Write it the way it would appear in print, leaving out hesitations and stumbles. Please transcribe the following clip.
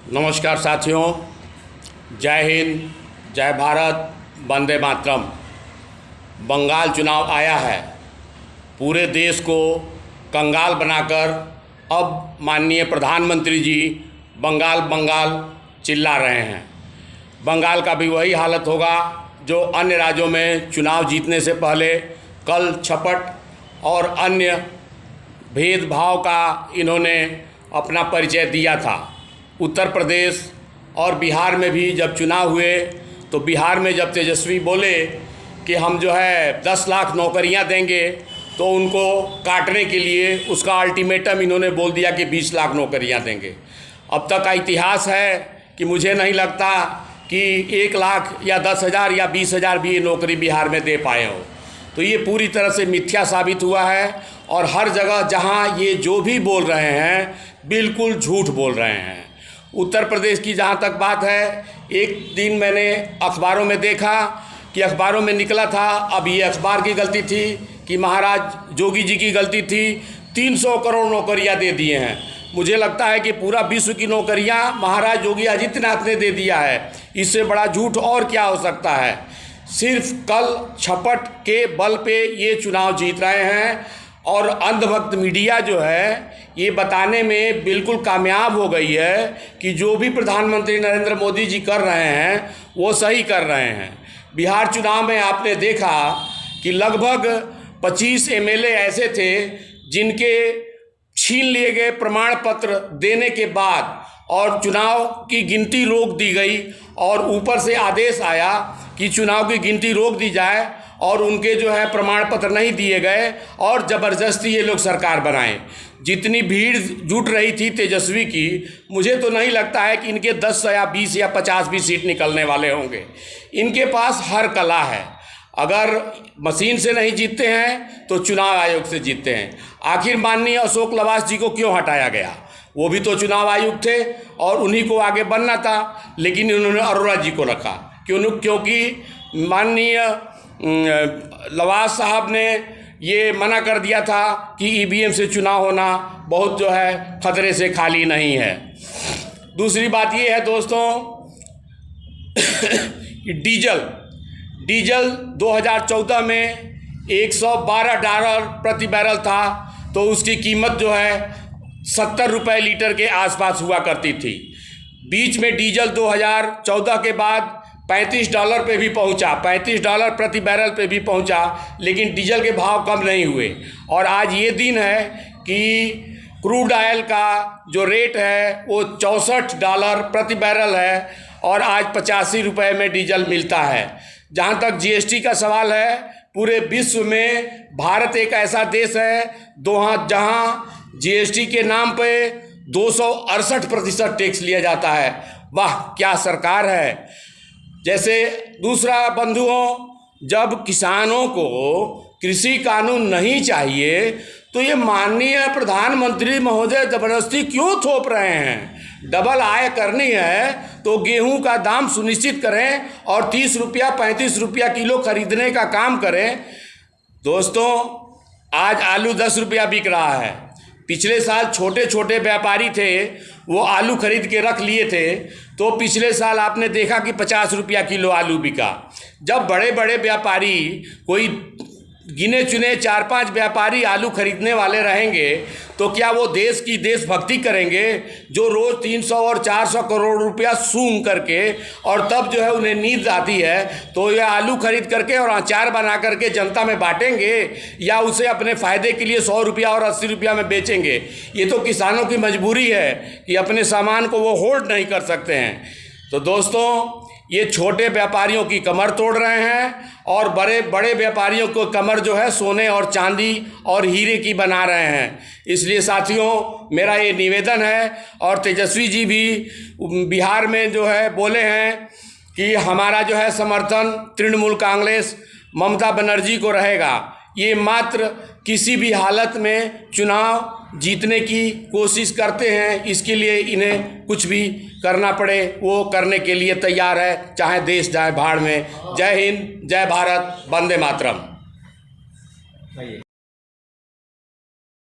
नमस्कार साथियों, जय हिंद, जय भारत, वंदे मातरम। बंगाल चुनाव आया है। पूरे देश को कंगाल बनाकर अब माननीय प्रधानमंत्री जी बंगाल बंगाल चिल्ला रहे हैं। बंगाल का भी वही हालत होगा जो अन्य राज्यों में चुनाव जीतने से पहले कल छपट और अन्य भेदभाव का इन्होंने अपना परिचय दिया था। उत्तर प्रदेश और बिहार में भी जब चुनाव हुए तो बिहार में जब तेजस्वी बोले कि हम जो है 10 लाख नौकरियां देंगे, तो उनको काटने के लिए उसका अल्टीमेटम इन्होंने बोल दिया कि 20 लाख नौकरियां देंगे। अब तक का इतिहास है कि मुझे नहीं लगता कि 1 लाख या 10,000 या 20,000 भी ये नौकरी बिहार में दे पाए हो। तो ये पूरी तरह से मिथ्या साबित हुआ है और हर जगह जहाँ ये जो भी बोल रहे हैं बिल्कुल झूठ बोल रहे हैं। उत्तर प्रदेश की जहाँ तक बात है, एक दिन मैंने अखबारों में देखा कि अखबारों में निकला था, अब ये अखबार की गलती थी कि महाराज जोगी जी की गलती थी, 300 करोड़ नौकरियाँ दे दिए हैं। मुझे लगता है कि पूरा विश्व की नौकरियाँ महाराज योगी आदित्यनाथ ने दे दिया है। इससे बड़ा झूठ और क्या हो सकता है। सिर्फ कल छपट के बल पे ये चुनाव जीत रहे हैं और अंधभक्त मीडिया जो है ये बताने में बिल्कुल कामयाब हो गई है कि जो भी प्रधानमंत्री नरेंद्र मोदी जी कर रहे हैं वो सही कर रहे हैं। बिहार चुनाव में आपने देखा कि लगभग 25 एमएलए ऐसे थे जिनके छीन लिए गए प्रमाण पत्र देने के बाद और चुनाव की गिनती रोक दी गई और ऊपर से आदेश आया कि चुनाव की गिनती रोक दी जाए और उनके जो है प्रमाण पत्र नहीं दिए गए और ज़बरदस्ती ये लोग सरकार बनाएं। जितनी भीड़ जुट रही थी तेजस्वी की, मुझे तो नहीं लगता है कि इनके 10 या 20 या 50 भी सीट निकलने वाले होंगे। इनके पास हर कला है। अगर मशीन से नहीं जीतते हैं तो चुनाव आयोग से जीतते हैं। आखिर माननीय अशोक लवास जी को क्यों हटाया गया? वो भी तो चुनाव आयुक्त थे और उन्हीं को आगे बनना था, लेकिन उन्होंने अरोड़ा जी को रखा। क्योंकि माननीय लवास साहब ने ये मना कर दिया था कि ईवीएम से चुनाव होना बहुत जो है खतरे से खाली नहीं है। दूसरी बात ये है दोस्तों कि डीजल 2014 में $112 प्रति बैरल था, तो उसकी कीमत जो है 70 रुपये लीटर के आसपास हुआ करती थी। बीच में डीजल 2014 के बाद $35 पे भी पहुंचा, $35 प्रति बैरल पे भी पहुंचा, लेकिन डीजल के भाव कम नहीं हुए। और आज ये दिन है कि क्रूड ऑयल का जो रेट है वो $64 प्रति बैरल है और आज 85 रुपये में डीजल मिलता है। जहाँ तक जीएसटी का सवाल है, पूरे विश्व में भारत एक ऐसा देश है जहाँ जीएसटी के नाम पे 268% टैक्स लिया जाता है। वाह, क्या सरकार है। जैसे दूसरा बंधुओं, जब किसानों को कृषि कानून नहीं चाहिए तो ये माननीय प्रधानमंत्री महोदय ज़बरदस्ती क्यों थोप रहे हैं? डबल आय करनी है तो गेहूं का दाम सुनिश्चित करें और 30 रुपया 35 रुपया किलो खरीदने का काम करें। दोस्तों, आज आलू 10 रुपया बिक रहा है। पिछले साल छोटे छोटे व्यापारी थे, वो आलू खरीद के रख लिए थे, तो पिछले साल आपने देखा कि 50 रुपया किलो आलू बिका। जब बड़े बड़े व्यापारी, कोई गिने चुने 4-5 व्यापारी आलू खरीदने वाले रहेंगे तो क्या वो देश की देशभक्ति करेंगे जो रोज़ 300 और 400 करोड़ रुपया सूंघ करके और तब जो है उन्हें नींद आती है तो ये आलू खरीद करके और अचार बना करके जनता में बांटेंगे या उसे अपने फ़ायदे के लिए 100 रुपया और 80 रुपया में बेचेंगे? ये तो किसानों की मजबूरी है कि अपने सामान को वो होल्ड नहीं कर सकते हैं। तो दोस्तों, ये छोटे व्यापारियों की कमर तोड़ रहे हैं और बड़े बड़े व्यापारियों को कमर जो है सोने और चांदी और हीरे की बना रहे हैं। इसलिए साथियों, मेरा ये निवेदन है, और तेजस्वी जी भी बिहार में जो है बोले हैं कि हमारा जो है समर्थन तृणमूल कांग्रेस ममता बनर्जी को रहेगा। ये मात्र किसी भी हालत में चुनाव जीतने की कोशिश करते हैं, इसके लिए इन्हें कुछ भी करना पड़े वो करने के लिए तैयार है, चाहे देश जाए भाड़ में। जय हिंद, जय भारत, वंदे मातरम।